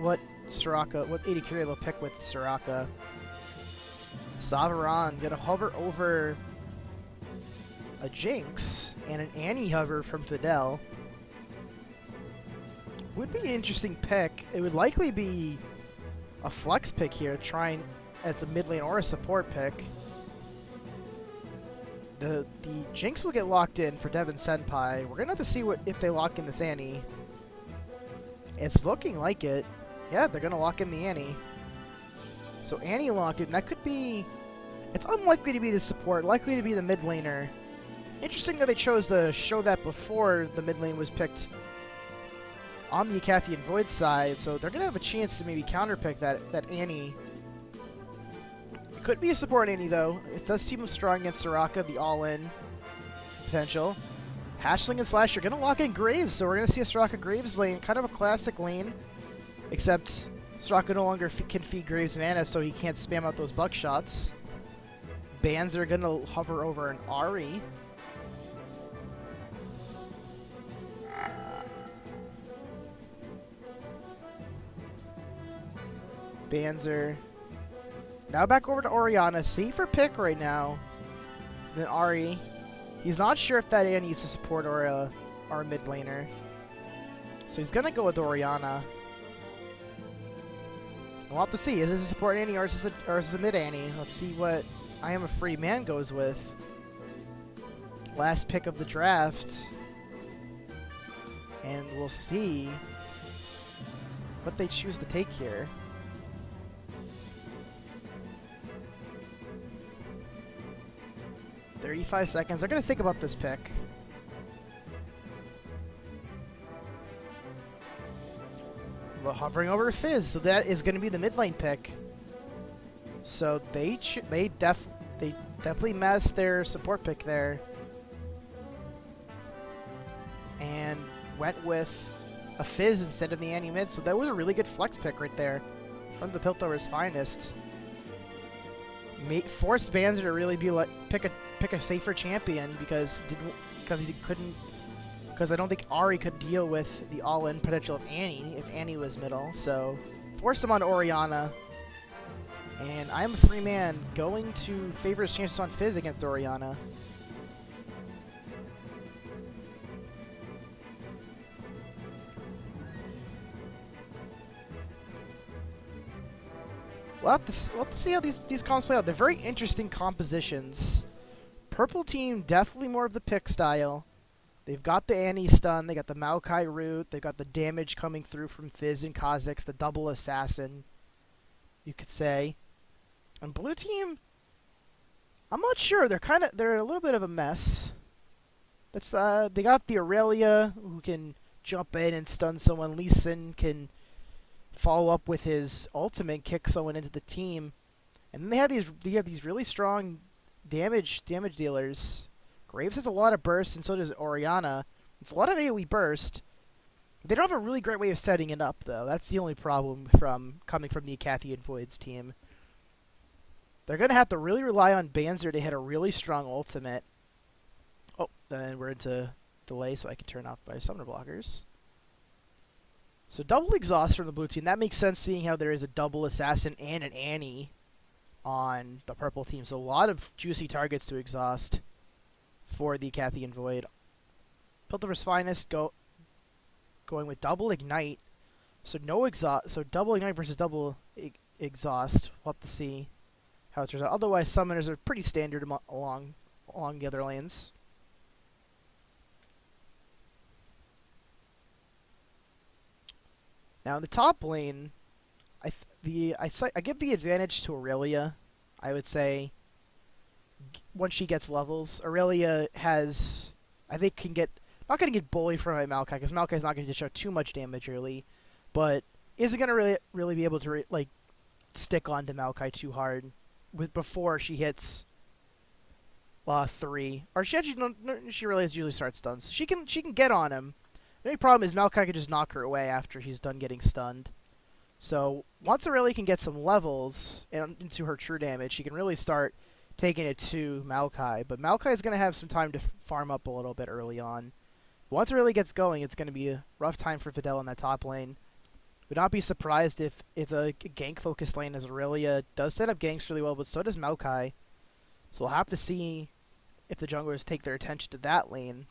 what AD carry they'll pick with Soraka. Savaran gonna hover over a Jinx and an Annie hover from Fidel. Would be an interesting pick. It would likely be a flex pick here, trying as a mid lane or a support pick. The Jinx will get locked in for Devon Senpai. We're gonna have to see if they lock in this Annie. It's looking like it. Yeah, they're gonna lock in the Annie. So Annie locked in. That could be. It's unlikely to be the support, likely to be the mid laner. Interesting that they chose to show that before the mid lane was picked on the Icathian Void side, so they're gonna have a chance to maybe counterpick that Annie. It could be a support Annie though. It does seem strong against Soraka, the all-in potential. Hatchling and Slash are gonna lock in Graves, so we're gonna see a Soraka Graves lane, kind of a classic lane, except Soraka no longer can feed Graves mana, so he can't spam out those buckshots. Bans are gonna hover over an Ahri. Banzer. Now back over to Orianna. Safer pick right now than Ahri. He's not sure if that Annie needs to support or a mid laner. So he's going to go with Orianna. We'll have to see. Is this a support Annie or is this a mid Annie? Let's see what I Am a Free Man goes with. Last pick of the draft. And we'll see what they choose to take here. "35 seconds. They're going to think about this pick. Well, hovering over Fizz, so that is going to be the mid lane pick. So they definitely messed their support pick there, and went with a Fizz instead of the Annie mid. So that was a really good flex pick right there from the Piltover's finest. Forced Banzer to really be like pick a safer champion because I don't think Ahri could deal with the all-in potential of Annie if Annie was middle. So forced him on Orianna, and I Am a Free Man going to favor his chances on Fizz against Orianna. We'll have to see how these comps play out. They're very interesting compositions. Purple team, definitely more of the pick style. They've got the Annie stun, they got the Maokai root, they've got the damage coming through from Fizz and Kha'Zix, the double assassin, you could say. And blue team, I'm not sure. They're a little bit of a mess. They got the Aurelia who can jump in and stun someone. Lee Sin can follow up with his ultimate, kick someone into the team, and then they have these really strong damage dealers. Graves has a lot of burst, and so does Orianna. It's a lot of AoE burst. They don't have a really great way of setting it up, though. That's the only problem coming from the Icathian Voids team. They're gonna have to really rely on Banzer to hit a really strong ultimate. Oh, then we're into delay, so I can turn off my summoner blockers. So double exhaust from the blue team. That makes sense, seeing how there is a double assassin and an Annie on the purple team. So a lot of juicy targets to exhaust for the Icathian Void. Piltover's finest going with double ignite. So no exhaust. So double ignite versus double exhaust. We'll have to see how it turns out. Otherwise, summoners are pretty standard along the other lanes. Now in the top lane, I give the advantage to Aurelia. I would say once she gets levels, Aurelia has, I think, not going to get bullied from Maokai, because Maokai's not going to show too much damage early, but isn't going to really be able to stick on to Maokai too hard before she hits 3, or she really usually starts stuns. She can get on him. The only problem is Maokai can just knock her away after she's done getting stunned. So once Aurelia can get some levels into her true damage, she can really start taking it to Maokai. But Maokai is going to have some time to farm up a little bit early on. Once Aurelia gets going, it's going to be a rough time for Fidel in that top lane. Would not be surprised if it's a gank-focused lane, as Aurelia does set up ganks really well, but so does Maokai. So we'll have to see if the junglers take their attention to that lane.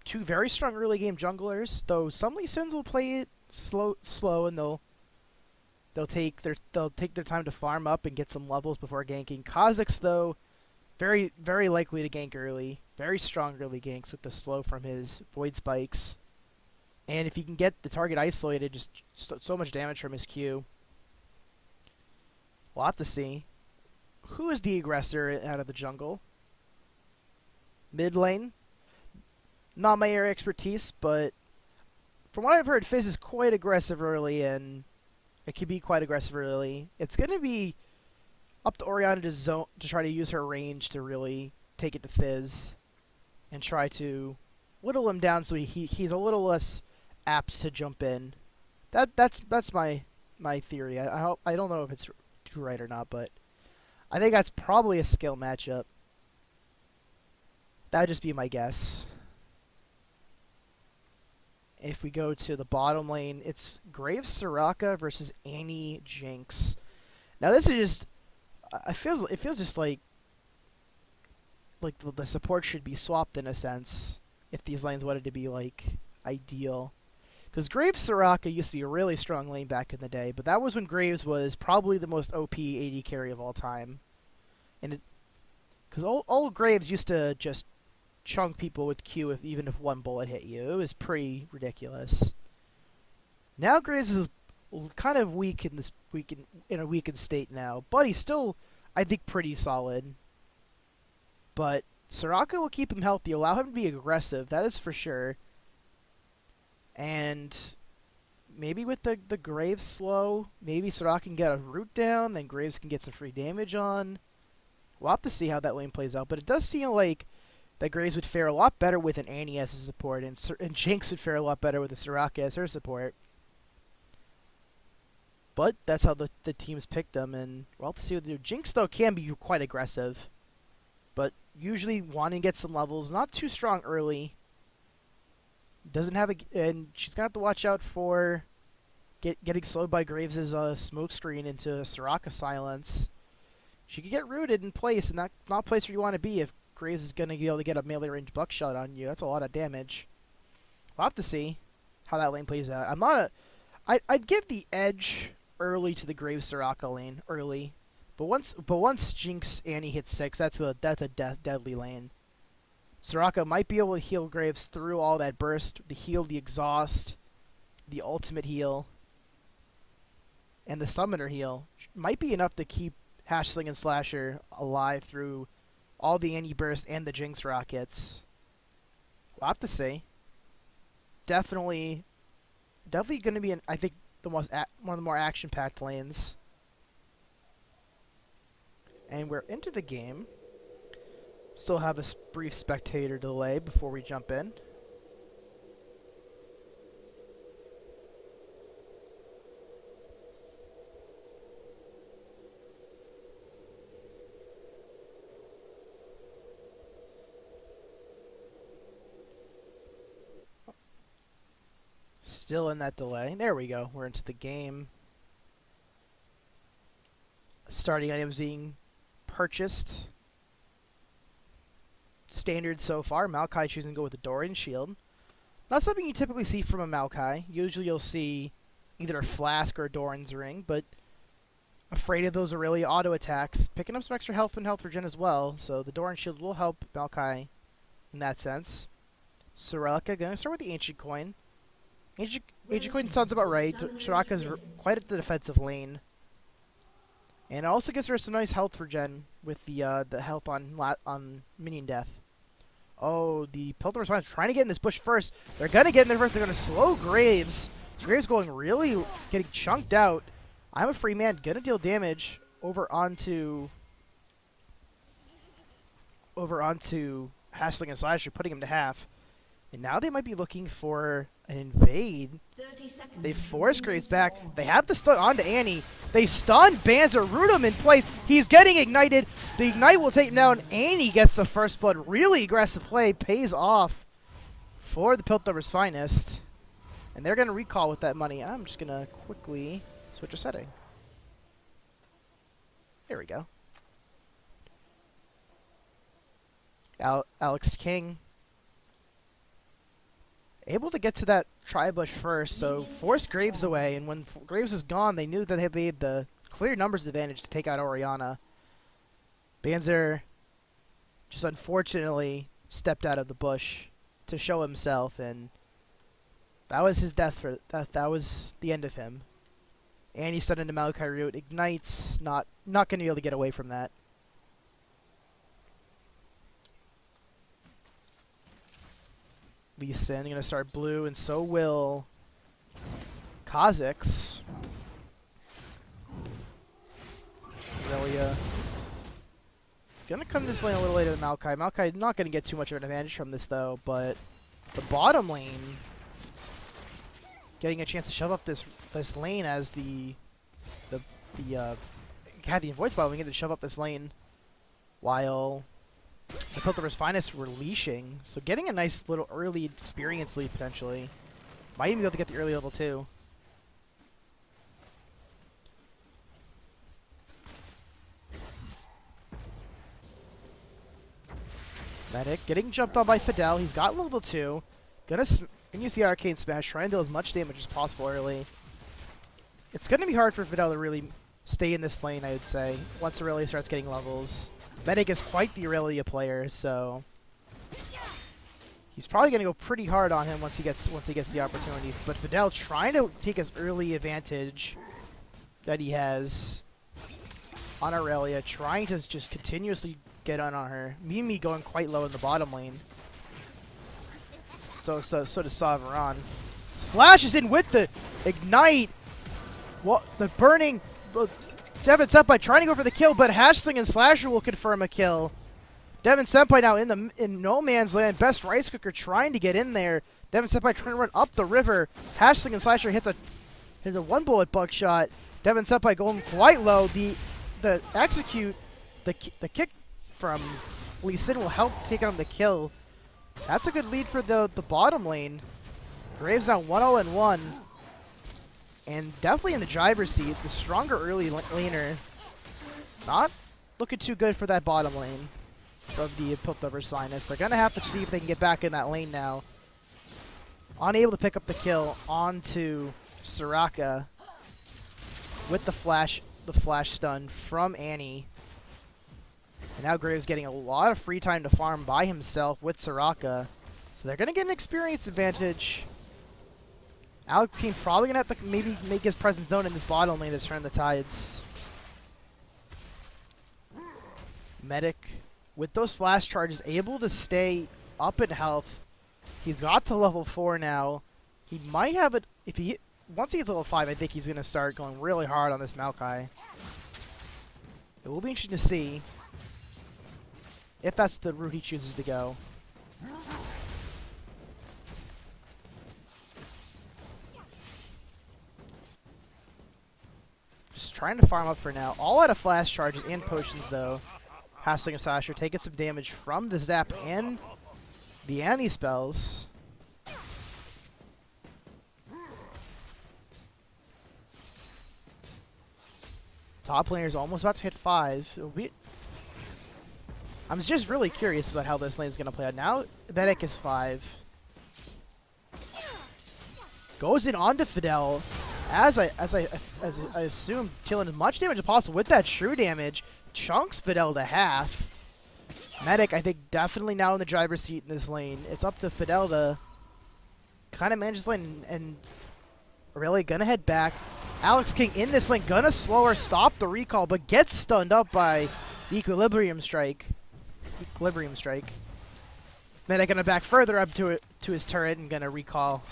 Two very strong early game junglers, though some Lee Sins will play it slow, and they'll take their time to farm up and get some levels before ganking. Kha'Zix, though, very likely to gank early. Very strong early ganks with the slow from his Void Spikes. And if he can get the target isolated, just so much damage from his Q. We'll have to see. Who is the aggressor out of the jungle? Mid lane? Not my area expertise, but from what I've heard, Fizz is quite aggressive early, and it can be quite aggressive early. It's going to be up to Orianna to try to use her range to really take it to Fizz and try to whittle him down so he's a little less apt to jump in. That's my theory. I don't know if it's true right or not, but I think that's probably a skill matchup. That'd just be my guess. If we go to the bottom lane, it's Graves Soraka versus Annie Jinx. Now this is just, it feels just like the support should be swapped in a sense if these lanes wanted to be like ideal. Because Graves Soraka used to be a really strong lane back in the day, but that was when Graves was probably the most OP AD carry of all time. And because old Graves used to just chunk people with Q even if one bullet hit you. It was pretty ridiculous. Now Graves is kind of weak in a weakened state now, but he's still, I think, pretty solid. But Soraka will keep him healthy, allow him to be aggressive, that is for sure. And maybe with the Graves slow, maybe Soraka can get a root down, then Graves can get some free damage on. We'll have to see how that lane plays out, but it does seem like that Graves would fare a lot better with an Annie as a support, and Jinx would fare a lot better with a Soraka as her support. But that's how the teams picked them, and we'll have to see what they do. Jinx, though, can be quite aggressive, but usually wanting to get some levels. Not too strong early. Doesn't have and she's gonna have to watch out for getting slowed by Graves' smoke screen into Soraka silence. She could get rooted in place, and not a place where you want to be if Graves is going to be able to get a melee range buckshot on you. That's a lot of damage. We'll have to see how that lane plays out. I'd give the edge early to the Graves Soraka lane early, but once Jinx Annie hits 6, that's a deadly lane. Soraka might be able to heal Graves through all that burst, the heal, the exhaust, the ultimate heal, and the summoner heal. Might be enough to keep Hashling and Slasher alive through all the Annie burst and the Jinx rockets. We'll have to see. Definitely going to be, I think, one of the more action-packed lanes. And we're into the game. Still have a brief spectator delay before we jump in. Still in that delay. There we go. We're into the game. Starting items being purchased. Standard so far. Maokai choosing to go with the Dorian Shield. Not something you typically see from a Maokai. Usually you'll see either a Flask or a Doran's Ring, but afraid of those Aurelia auto attacks. Picking up some extra health and health regen as well, so the Doran Shield will help Maokai in that sense. Soraka, gonna start with the Ancient Coin. Ancient Coin sounds about right. Soraka's quite at the defensive lane. And it also gives her some nice health regen with the health on minion death. Oh, the Piltover is trying to get in this bush first. They're going to get in there first. They're going to slow Graves. So Graves going really getting chunked out. I'm a free man. Going to deal damage over onto Hashling and Slasher, putting him to half. And now they might be looking for an invade. They force Graves back. They have the stun onto Annie. They stun Banzer, root him in place. He's getting ignited. The ignite will take him down. Annie gets the first blood. Really aggressive play. Pays off for the Piltover's finest. And they're going to recall with that money. I'm just going to quickly switch a setting. There we go. Alex King able to get to that tri-bush first, so forced Graves away, and when Graves is gone, they knew that they had the clear numbers advantage to take out Oriana. Banzer just unfortunately stepped out of the bush to show himself, and that was his death. That was the end of him. And he's stunned into Maokai Root. Ignites, not going to be able to get away from that. Lee Sin going to start blue, and so will Kha'Zix. Aurelia going to come this lane a little later than Maokai. Maokai not going to get too much of an advantage from this, though, but the bottom lane getting a chance to shove up this lane as the Icathian voice bottom lane getting to shove up this lane while the Piltover's Finest were leashing, so getting a nice little early experience lead potentially. Might even be able to get the early level 2. Medic getting jumped on by Fidel. He's got level 2. Gonna use the Arcane Smash, try and deal as much damage as possible early. It's gonna be hard for Fidel to really stay in this lane, I would say, once Aurelia starts getting levels. Medic is quite the Aurelia player, so he's probably going to go pretty hard on him once he gets the opportunity. But Fidel trying to take his early advantage that he has on Aurelia, trying to just continuously get on her. Mimi going quite low in the bottom lane. So does Saveron. Flash is in with the Ignite. What the burning. Devin Senpai trying to go for the kill, but Hashling and Slasher will confirm a kill. Devin Senpai now in no man's land. Best Rice Cooker trying to get in there. Devin Senpai trying to run up the river. Hashling and Slasher hits a one bullet buckshot. Devin Senpai going quite low. The execute the kick from Lee Sin will help take on the kill. That's a good lead for the bottom lane. Graves now 1-0-1. And definitely in the driver's seat, the stronger early laner. Not looking too good for that bottom lane of the Piltover Sinus. They're going to have to see if they can get back in that lane now. Unable to pick up the kill onto Soraka with the flash stun from Annie. And now Graves getting a lot of free time to farm by himself with Soraka. So they're going to get an experience advantage. Alex King probably going to have to maybe make his presence known in this bottom lane to turn the tides. Medic, with those flash charges, able to stay up in health. He's got to level 4 now. He might have it, once he gets level 5, I think he's going to start going really hard on this Maokai. It will be interesting to see if that's the route he chooses to go. Just trying to farm up for now. All out of flash charges and potions, though. Hashling and Sasher taking some damage from the Zap and the Annie spells. Top laner is almost about to hit 5. I'm just really curious about how this lane is going to play out. Now, Medic is 5. Goes in onto Fidel. As I assume, killing as much damage as possible with that true damage. Chunks Fidel to half. Medic, I think, definitely now in the driver's seat in this lane. It's up to Fidel to kind of manage this lane, and really gonna head back. Alex King in this lane, gonna slow or stop the recall, but gets stunned up by the Equilibrium Strike. Medic gonna back further up to his turret and gonna recall.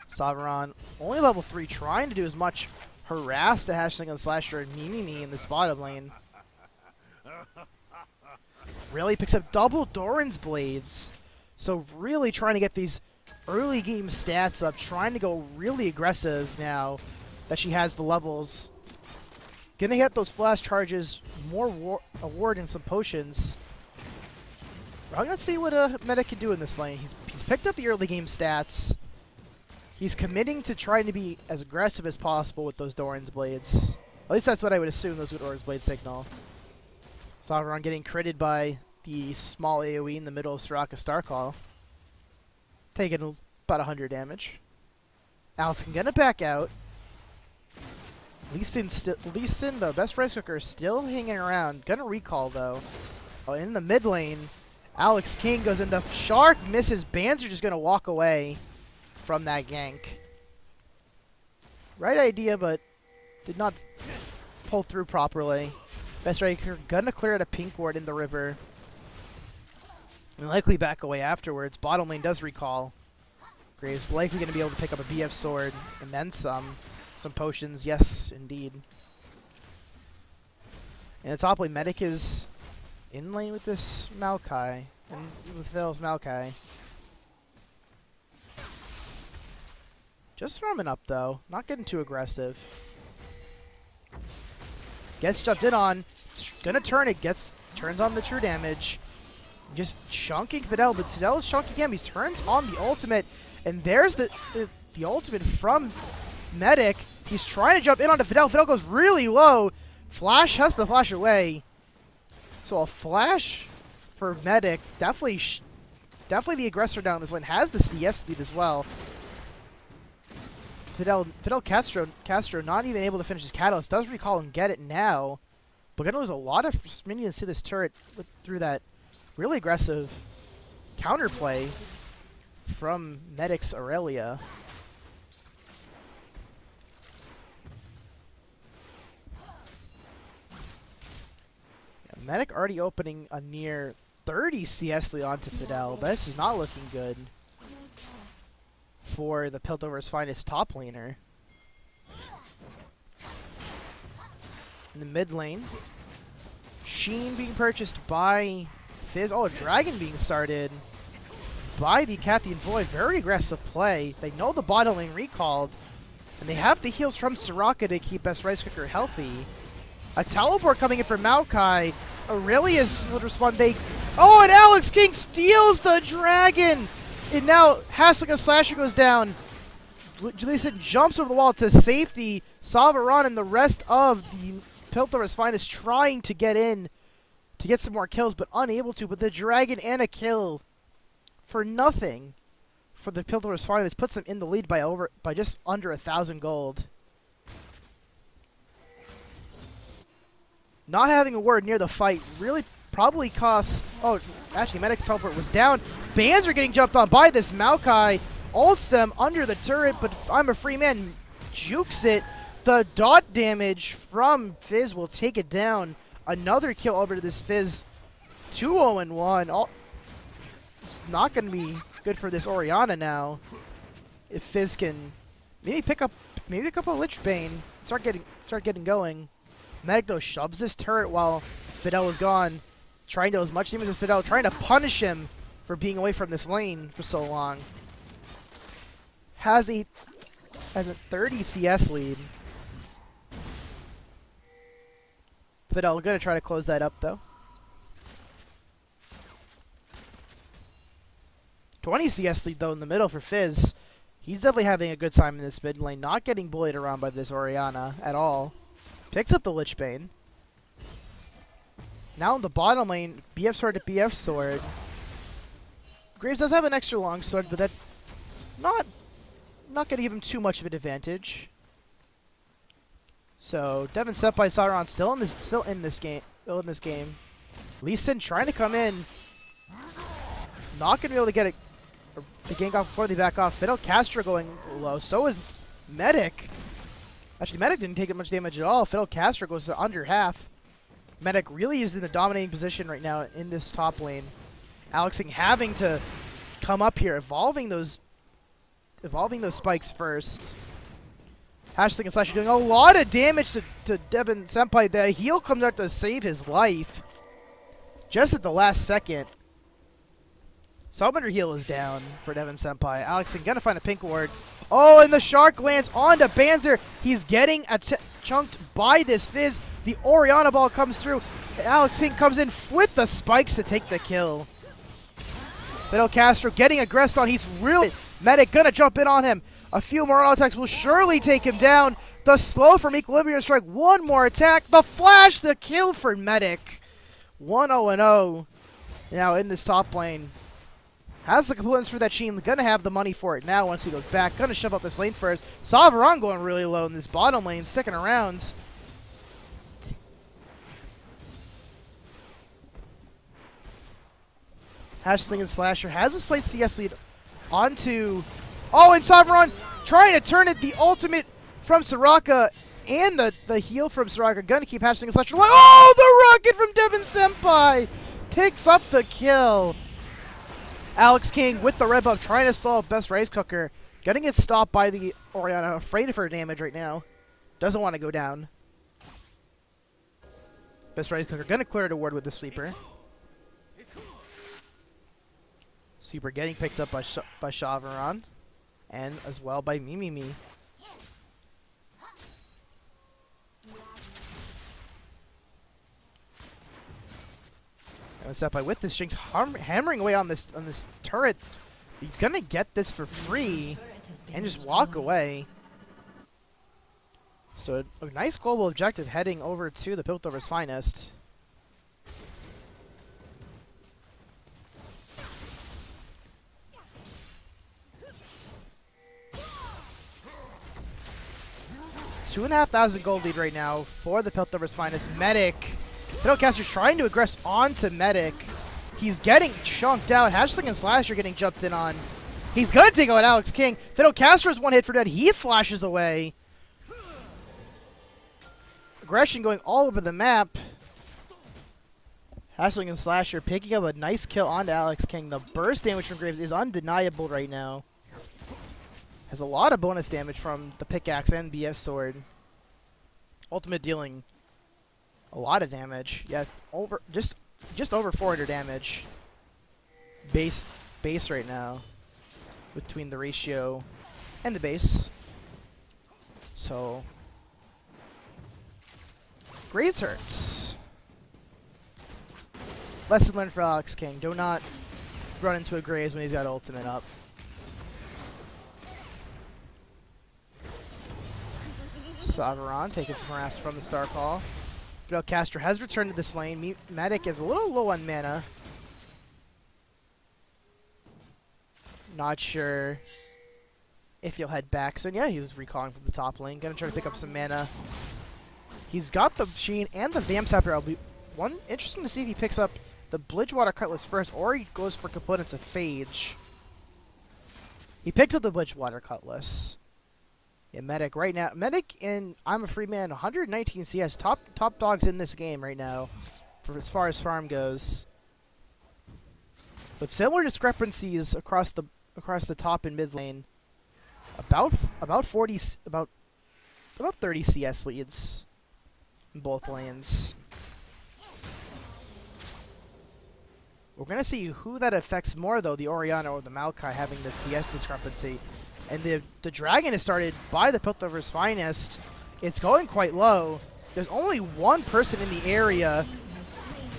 Saveron, only level 3, trying to do as much harass to Hashling and Slasher and Mimi in this bottom lane. Really picks up double Doran's Blades. So really trying to get these early game stats up, trying to go really aggressive now that she has the levels. Gonna get those flash charges, more award and some potions. I'm gonna see what a Medic can do in this lane. He's picked up the early game stats. He's committing to trying to be as aggressive as possible with those Doran's Blades. At least that's what I would assume those would Doran's Blade signal. Sauveron getting critted by the small AoE in the middle of Soraka Starcall. Taking about 100 damage. Alex can get it back out. Lee Sin, the best rice cooker, still hanging around. Gonna recall though. Oh, in the mid lane, Alex King goes into Shark, misses. Bands are just gonna walk away from that gank. Right idea, but did not pull through properly. Best rice cooker gonna clear out a pink ward in the river. And likely back away afterwards. Bottom lane does recall. Graves likely going to be able to pick up a BF sword and then some. Some potions, yes, indeed. And the top lane Medic is in lane with this Maokai. And with Phil's Maokai. Just farming up though. Not getting too aggressive. Gets jumped in on. Gonna turn it. Turns on the true damage. Just chunking Fidel, but Fidel is chunking him. He turns on the ultimate, and there's the ultimate from Medic. He's trying to jump in onto Fidel. Fidel goes really low. Flash has to flash away. So a flash for Medic. Definitely the aggressor down this lane. Has the CS lead as well. Fidel Castro not even able to finish his catalyst. Does recall and get it now. But gonna lose a lot of minions to this turret through that really aggressive counterplay from Medic's Aurelia. Yeah, Medic already opening a near 30 CS lead onto Fidel. This is not looking good for the Piltover's finest top laner. In the mid lane, Sheen being purchased by Fizz. Oh, a dragon being started by the Icathian Void. Very aggressive play. They know the bottom lane recalled, and they have the heals from Soraka to keep Best Rice Cooker healthy. A teleport coming in for Maokai. Aurelius would respond. Oh, and Alex King steals the dragon! And now Hasslick Slasher goes down. Jaleesa jumps over the wall to safety. Sauveron and the rest of the Piltover's finest trying to get in to get some more kills, but unable to. But the dragon and a kill for nothing for the Piltover's finest puts them in the lead by just under 1,000 gold. Not having a word near the fight really probably cost. Oh, actually, Medic's teleport was down. Bands are getting jumped on by this Maokai. Ults them under the turret, but I'm a free man. Jukes it. The dot damage from Fizz will take it down. Another kill over to this Fizz. 2-0-1. It's not going to be good for this Orianna now. If Fizz can maybe pick up a Lich Bane, start getting going. Medic though shoves this turret while Fidel is gone, trying to do as much damage as Fidel, trying to punish him for being away from this lane for so long. Has a 30 CS lead. Fidel gonna try to close that up though. 20 CS lead though in the middle for Fizz. He's definitely having a good time in this mid lane, not getting bullied around by this Orianna at all. Picks up the Lich Bane. Now in the bottom lane, BF sword to BF sword. Graves does have an extra long sword, but that's not gonna give him too much of an advantage. So Devin Senpai Sauron still in this game. Lee Sin trying to come in. Not gonna be able to get the gank off before they back off. Fidel Castro going low. So is Medic. Actually, Medic didn't take much damage at all. Fidel Castro goes to under half. Medic really is in the dominating position right now in this top lane. Alexing having to come up here, evolving those spikes first. Hashling and Slasher doing a lot of damage to Devin Senpai. The heal comes out to save his life. Just at the last second. Summoner heal is down for Devin Senpai. Alexing gonna find a pink ward. Oh, and the shark lands onto Banzer. He's getting chunked by this Fizz. The Orianna ball comes through. Alexing comes in with the spikes to take the kill. Fidel Castro getting aggressed on. He's really... Medic gonna jump in on him. A few more auto attacks will surely take him down. The slow from Equilibrium Strike. One more attack. The flash, the kill for Medic. 1-0-0. Now in this top lane. Has the components for that Sheen. Gonna have the money for it now once he goes back. Gonna shove up this lane first. Sovereign going really low in this bottom lane. Sticking around. Hashling and Slasher has a slight CS lead onto... Oh, and Sovereign trying to turn it. The ultimate from Soraka and the heal from Soraka. Gonna keep Hashling and Slasher. Oh, the rocket from Devin Senpai! Picks up the kill. Alex King with the red buff trying to stall Best Rice Cooker. Getting it stopped by the Orianna. Afraid of her damage right now. Doesn't want to go down. Best Rice Cooker gonna clear the ward with the sweeper. Sweeper getting picked up by Shavaran. And as well by Mimimi. And Senpai with this Jinx hammering away on this turret. He's gonna get this for free and just walk away. So a nice global objective heading over to the Piltover's finest. $2,500 gold lead right now for the Piltover's finest. Medic. Fiddlecaster's trying to aggress onto Medic. He's getting chunked out. Hashling and Slasher getting jumped in on. He's going to take out Alex King. Fiddlecaster's one hit for dead. He flashes away. Aggression going all over the map. Hashling and Slasher picking up a nice kill onto Alex King. The burst damage from Graves is undeniable right now. Has a lot of bonus damage from the pickaxe and BF sword. Ultimate dealing a lot of damage. Yeah, over just over 400 damage. Base right now between the ratio and the base. So Graves hurts. Lesson learned for Alex King. Do not run into a Graves when he's got ultimate up. Sovereign taking some harass from the Star Call. Fidel Castro has returned to this lane. Medic is a little low on mana. Not sure if he'll head back. So yeah, he was recalling from the top lane. Gonna try to pick up some mana. He's got the Sheen and the Vamp Sapper. It'll be one interesting to see if he picks up the Bridgewater Cutlass first or he goes for components of Phage. He picked up the Bridgewater Cutlass. Yeah, Medic right now. Medic in I'm a Free Man, 119 CS. Top dogs in this game right now, for as far as farm goes. But similar discrepancies across the top and mid lane. About 30 CS leads in both lanes. We're gonna see who that affects more though, the Orianna or the Maokai having the CS discrepancy. And the Dragon is started by the Piltover's finest. It's going quite low. There's only one person in the area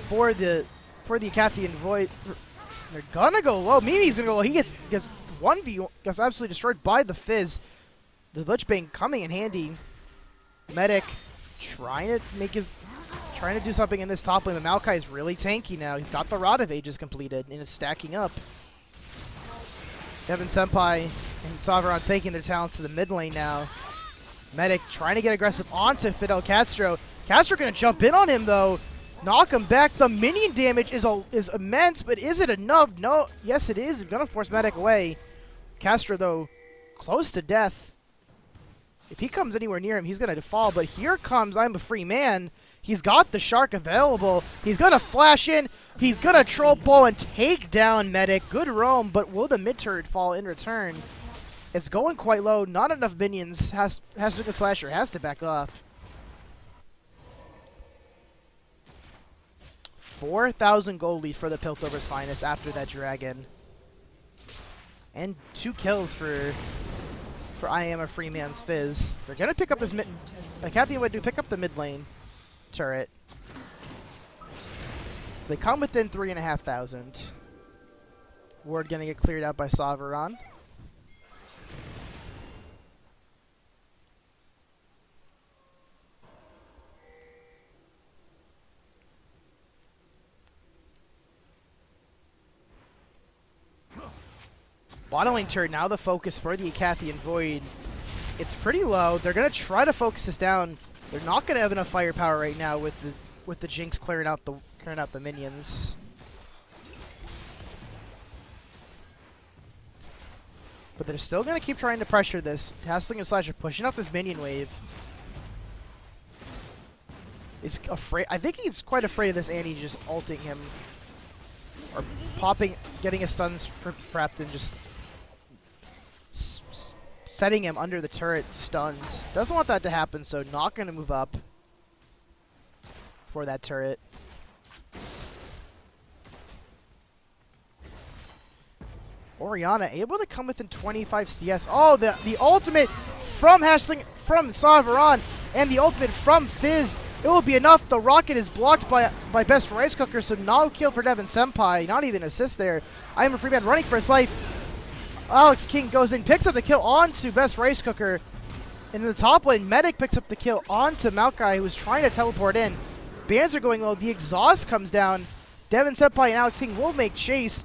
for the Icathian Void. They're gonna go low. Mimi's gonna go low. He gets 1v, gets absolutely destroyed by the Fizz. The Lichbane coming in handy. Medic trying to do something in this top lane. The Maokai is really tanky now. He's got the Rod of Ages completed and it's stacking up. Devin Senpai and Sovereign taking their talents to the mid lane now. Medic trying to get aggressive onto Fidel Castro. Castro gonna jump in on him though. Knock him back. The minion damage is immense, but is it enough? No. Yes, it is. He's gonna force Medic away. Castro though, close to death. If he comes anywhere near him, he's gonna fall. But here comes I'm a Free Man. He's got the Shark available. He's gonna flash in. He's gonna troll pull and take down Medic. Good roam, but will the mid turret fall in return? It's going quite low. Not enough minions. Has to Slasher has to back off. 4,000 gold lead for the Piltover's finest after that Dragon. And 2 kills for I Am a Free Man's Fizz. They're gonna pick up this mid. Icathian would pick up the mid lane turret. They come within 3,500. Ward gonna get cleared out by Sovereign. Bottom lane turret, now the focus for the Icathian Void. It's pretty low. They're gonna try to focus this down. They're not gonna have enough firepower right now with the Jinx clearing out the minions. But they're still gonna keep trying to pressure this. Hassling and Slash are pushing up this minion wave. He's afraid. I think he's quite afraid of this Annie just ulting him. Or popping, getting a stun prepped and just setting him under the turret stuns. Doesn't want that to happen, so not going to move up for that turret. Orianna able to come within 25 CS. Oh, the ultimate from Hashling, from Sovereign, and the ultimate from Fizz. It will be enough. The rocket is blocked by Best Rice Cooker, so no kill for Devin Senpai. Not even assist there. I am a free man running for his life. Alex King goes in, picks up the kill onto Best Rice Cooker. And in the top lane, Medic picks up the kill onto Maokai, who was trying to teleport in. Bans are going low. The exhaust comes down. Devin Senpai and Alex King will make chase.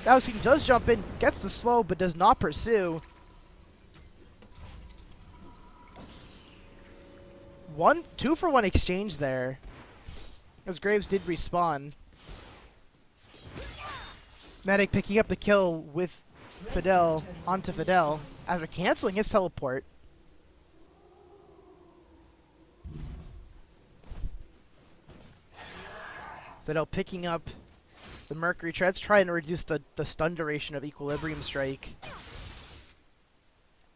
Alex King does jump in, gets the slow, but does not pursue. 2-for-1 exchange there, as Graves did respawn. Medic picking up the kill with Fidel onto Fidel after canceling his teleport. Fidel picking up the Mercury Treads, trying to reduce the stun duration of Equilibrium Strike.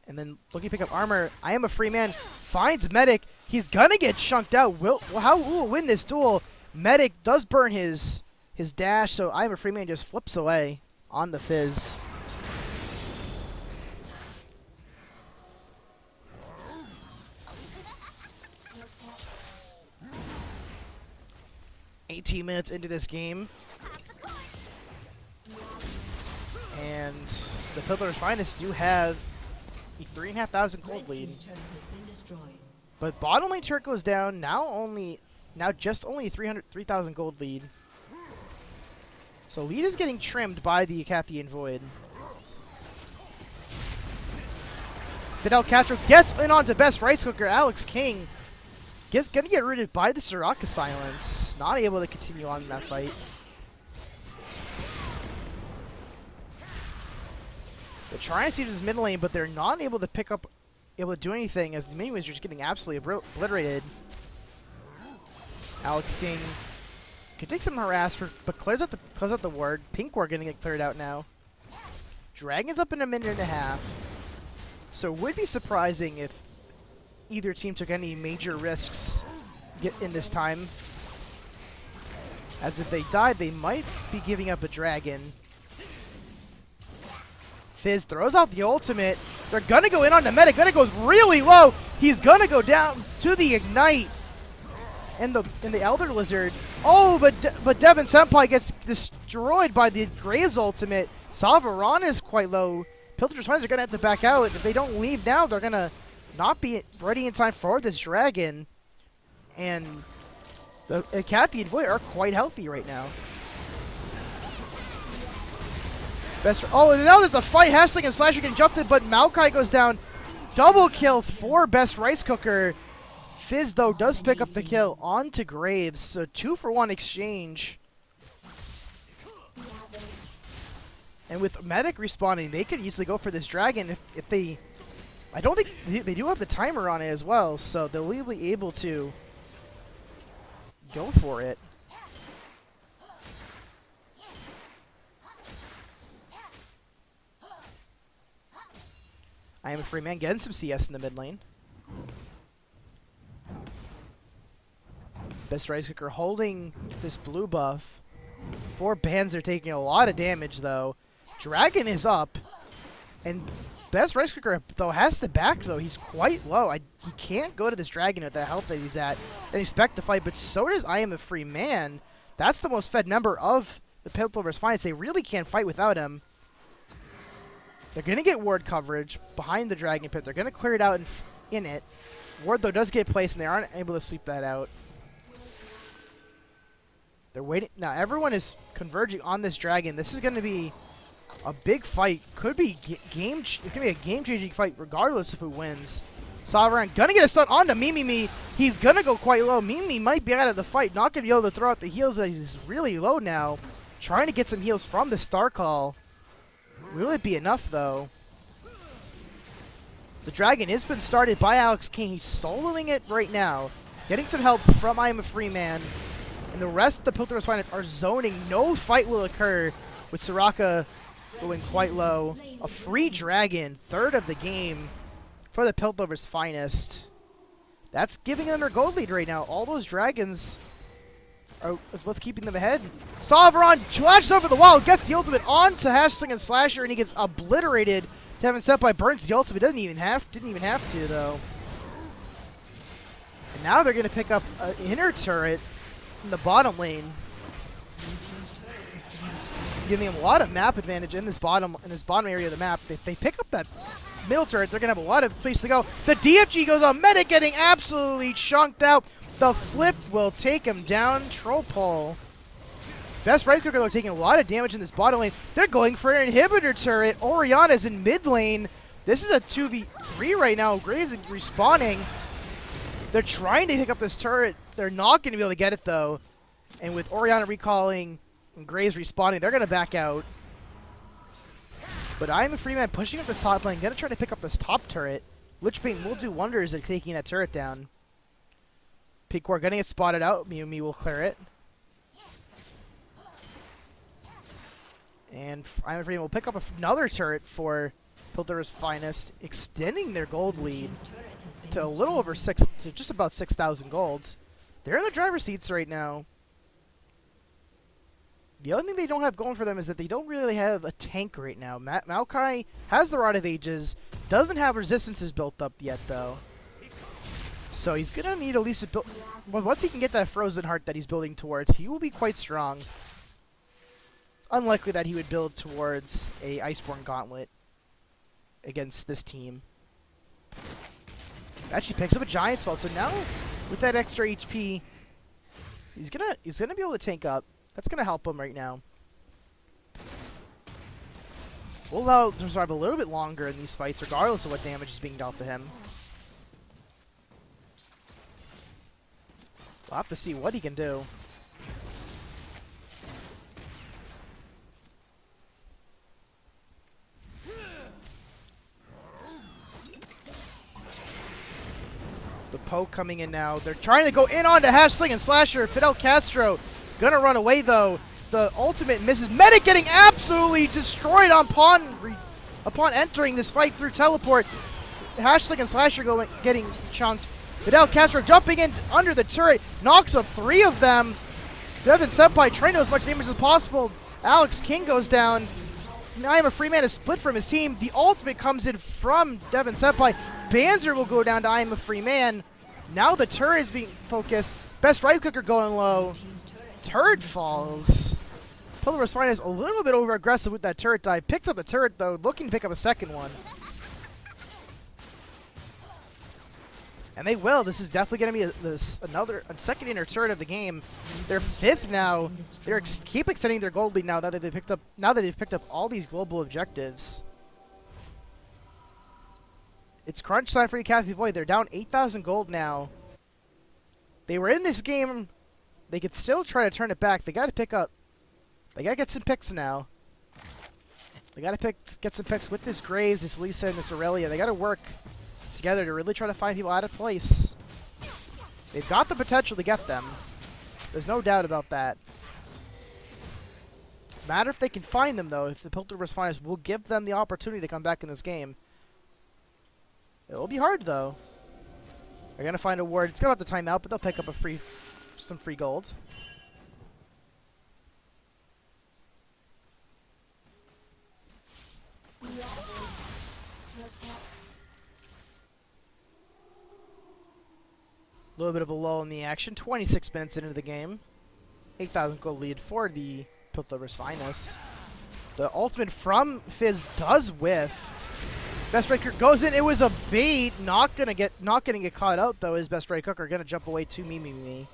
And then looking to pick up armor. I am a free man. Finds Medic. He's gonna get chunked out. How will win this duel? Medic does burn his dash, so I am a free man just flips away on the Fizz. $18 minutes into this game. And the Piltover's Finest do have a 3,500 gold lead. But bottom lane turret goes down, now just only 3,000 gold lead. So lead is getting trimmed by the Icathian Void. Fidel Castro gets in onto Best Rice Cooker. Alex King gonna get rooted by the Soraka Silence. Not able to continue on in that fight. They're trying to see this mid lane, but they're not able to able to do anything as the minions are just getting absolutely obliterated. Alex King could take some harass, but clears out the ward. Pink ward gonna get cleared out now. Dragon's up in a minute and a half. So it would be surprising if either team took any major risks in this time. As if they died, they might be giving up a dragon. Fizz throws out the ultimate. They're gonna go in on the Medic. Medic goes really low. He's gonna go down to the Ignite. And the Elder Lizard. Oh, but Devin Senpai gets destroyed by the Graves ultimate. Sovereign is quite low. Piltover's Finest are gonna have to back out. If they don't leave now, they're gonna not be ready in time for this dragon. And the Icathian Void are quite healthy right now. Oh, and now there's a fight. Hashling and Slasher can jump in, but Maokai goes down. Double kill for Best Rice Cooker. Fizz, though, does pick up the kill onto Graves. So 2-for-1 exchange. And with Medic respawning, they could easily go for this dragon if they... I don't think... They do have the timer on it as well, so they'll be able to go for it. I am a free man getting some CS in the mid lane. Best Rice Cooker holding this blue buff. 4 bans are taking a lot of damage though. Dragon is up. And Best Rice Cooker though has to back though. He's quite low. He can't go to this dragon at the health that he's at and expect to fight, but so does I am a free man. That's the most fed member of the Piltover's Finest. They really can't fight without him. They're going to get ward coverage behind the Dragon Pit. They're going to clear it out in it. Ward, though, does get placed, and they aren't able to sweep that out. They're waiting. Now, everyone is converging on this dragon. This is going to be a big fight. Could be it's going to be a game-changing fight regardless of who wins. Sovereign going to get a stun onto Mimimi. He's going to go quite low. Mimimi might be out of the fight. Not going to be able to throw out the heals. He's really low now. Trying to get some heals from the Star Call. Will it be enough, though? The dragon has been started by Alex King. He's soloing it right now. Getting some help from I Am a Free Man. And the rest of the Piltover's Finest are zoning. No fight will occur with Soraka going quite low. A free dragon, third of the game for the Piltover's Finest. That's giving them their gold lead right now. All those dragons is what's keeping them ahead. Sovereign flashes over the wall, gets the ultimate onto Hashling and Slasher, and he gets obliterated. Devin Senpai burns the ultimate. Didn't even have to though. And now they're going to pick up an inner turret in the bottom lane, giving them a lot of map advantage in this bottom area of the map. If they pick up that middle turret, they're going to have a lot of place to go. The DFG goes on Medic, getting absolutely chunked out. The flip will take him down. Troll Pole. Best right clicker, though, taking a lot of damage in this bottom lane. They're going for an inhibitor turret. Oriana's in mid lane. This is a 2v3 right now. Gray's respawning. They're trying to pick up this turret. They're not going to be able to get it, though. And with Oriana recalling and Gray's respawning, they're going to back out. But I Am a Free Man pushing up this top lane. Going to try to pick up this top turret. Lichbane will do wonders at taking that turret down. Peacock going to get spotted out. Miyumi will clear it. And I Am a Free Man will pick up another turret for Piltover's Finest, extending their gold lead to a little over to just about 6,000 gold. They're in the driver's seats right now. The only thing they don't have going for them is that they don't really have a tank right now. Maokai has the Rod of Ages, doesn't have resistances built up yet though. So he's going to need at least a build. Well, once he can get that Frozen Heart that he's building towards, he will be quite strong. Unlikely that he would build towards a Iceborne Gauntlet against this team. Actually picks up a Giant Spell, so now with that extra HP, he's gonna be able to tank up. That's gonna help him right now. We'll allow him to survive a little bit longer in these fights, regardless of what damage is being dealt to him. We'll have to see what he can do. The poke coming in now. They're trying to go in onto Hashling and Slasher. Fidel Castro gonna run away though. The ultimate misses. Medic getting absolutely destroyed upon entering this fight through teleport. Hashling and Slasher getting chunked. Fidel Castro jumping in under the turret. Knocks up 3 of them. Devin Senpai trying to do as much damage as possible. Alex King goes down. I Am a Free Man is split from his team. The ultimate comes in from Devin Senpai. Banzer will go down to I Am a Free Man. Now the turret is being focused. Best right clicker going low. Turret falls. Piltover's Finest a little bit over aggressive with that turret dive. Picks up the turret though, looking to pick up a second one. And they will. This is definitely going to be a second inner turret of the game. They're 5th now. They're keep extending their gold lead now that they've picked up all these global objectives. It's crunch time for Icathian Void. They're down 8,000 gold now. They were in this game. They could still try to turn it back. They got to pick up. They got to get some picks now. They got to get some picks with this Graves, this Lisa, and this Aurelia. They got to work together to really try to find people out of place. They've got the potential to get them. There's no doubt about that. It's a matter if they can find them, though. If the Piltover's Finest will give them the opportunity to come back in this game. It will be hard, though. They're going to find a ward. It's going to have to timeout, but they'll pick up some free gold. A little bit of a lull in the action. 26 minutes into the game. 8,000 gold lead for the Piltover's Finest. The ultimate from Fizz does whiff. Best right cooker goes in. It was a bait. Not gonna get caught out though. His best right cooker gonna jump away to me.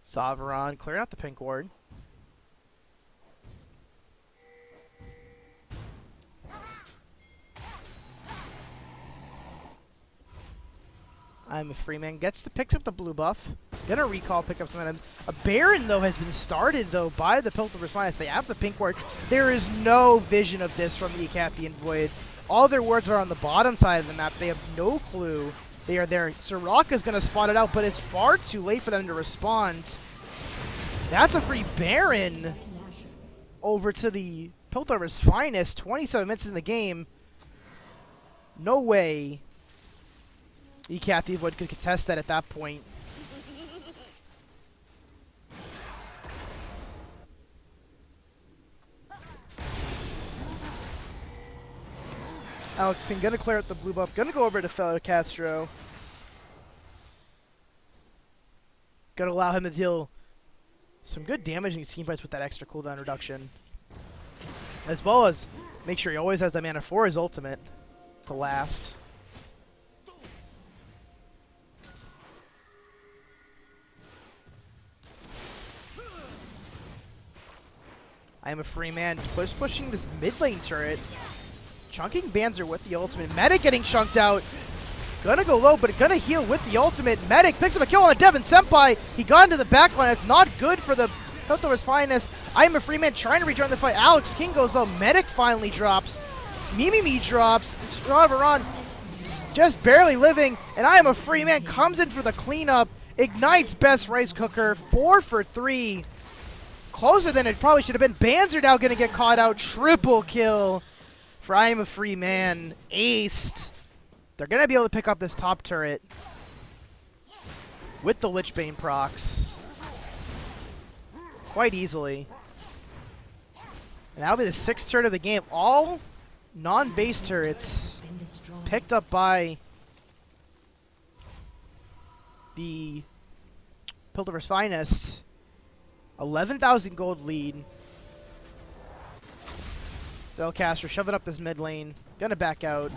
Sovereign clearing out the pink ward. I'm a Freeman. Picks up the blue buff. Gonna recall, pick up some items. A Baron, though, has been started, though, by the Piltover Finest. They have the pink ward. There is no vision of this from the Icathian Void. All their wards are on the bottom side of the map. They have no clue they are there. Soraka's gonna spot it out, but it's far too late for them to respond. That's a free Baron over to the Piltover's Finest. 27 minutes in the game. No way Icathian Void could contest that at that point. Alexian gonna clear out the blue buff. Gonna go over to Fellow Castro. Gonna allow him to deal some good damage in these team fights with that extra cooldown reduction. As well as make sure he always has the mana for his ultimate to last. I am a free man. Pushing this mid lane turret. Chunking Banzer with the ultimate. Medic getting chunked out. Gonna go low, but gonna heal with the ultimate. Medic picks up a kill on a Devon Senpai. He got into the backline. It's not good for the Piltover's Finest. I am a free man trying to rejoin the fight. Alex King goes low. Medic finally drops. Mimi drops. Stravaron just barely living. And I am a free man comes in for the cleanup. Ignites best rice cooker. 4 for 3. Closer than it probably should have been. Banzer now gonna get caught out. Triple kill for I am a free man. Aced. They're gonna be able to pick up this top turret with the Lichbane procs quite easily. And that'll be the 6th turret of the game. All non-base turrets picked up by the Piltover's Finest. 11,000 gold lead. Delcaster shoving up this mid lane. Gonna back out.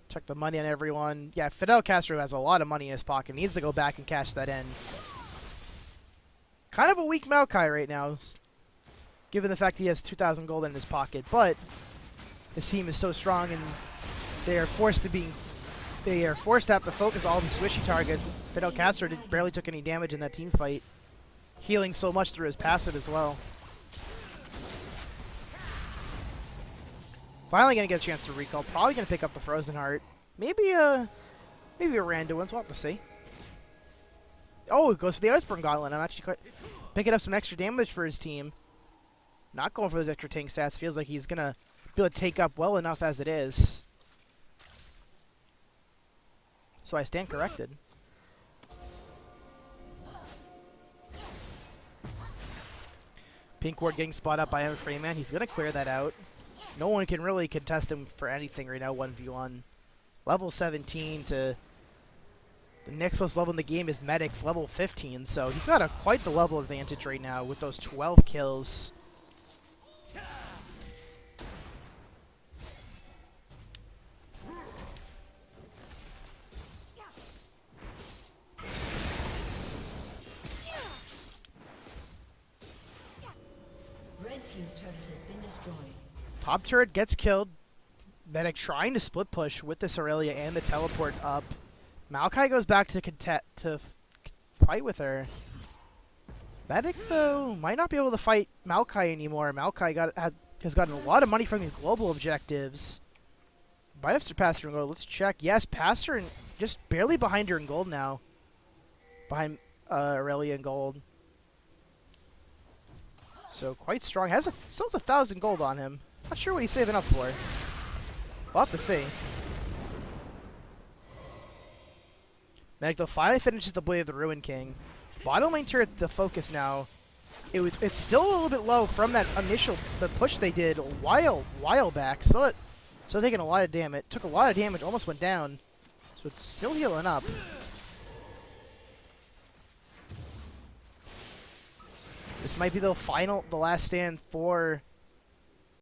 Check the money on everyone. Yeah, Fidel Castro has a lot of money in his pocket. Needs to go back and cash that in. Kind of a weak Maokai right now, given the fact he has 2,000 gold in his pocket. But his team is so strong, and they are forced to have to focus all these swishy targets. Fidel Castro barely took any damage in that team fight, healing so much through his passive as well. Finally gonna get a chance to recall. Probably gonna pick up the Frozen Heart. Maybe a random one, so we'll have to see. Oh, it goes for the Iceborne Gauntlet. I'm actually picking up some extra damage for his team. Not going for those extra tank stats. Feels like he's gonna be able to take up well enough as it is. So I stand corrected. Pink ward getting spot up by Emma Freeman. He's gonna clear that out. No one can really contest him for anything right now, 1v1. Level 17 to the next lowest level in the game is Medic, level 15. So he's got quite the level advantage right now with those 12 kills. Red team's turret has been destroyed. Top turret gets killed. Medic trying to split push with this Aurelia and the teleport up. Maokai goes back to fight with her. Medic, though, might not be able to fight Maokai anymore. Maokai has gotten a lot of money from these global objectives. Might have surpassed her in gold. Let's check. Yes, passed her and just barely behind her in gold now. Behind Aurelia in gold. So quite strong. Still has 1,000 gold on him. Not sure what he's saving up for. We'll have to see. Medic though finally finishes the Blade of the Ruin King. Bottom lane turret the focus now. It's still a little bit low from that the push they did a while back. Still taking a lot of damage. Took a lot of damage, almost went down. So it's still healing up. This might be the last stand for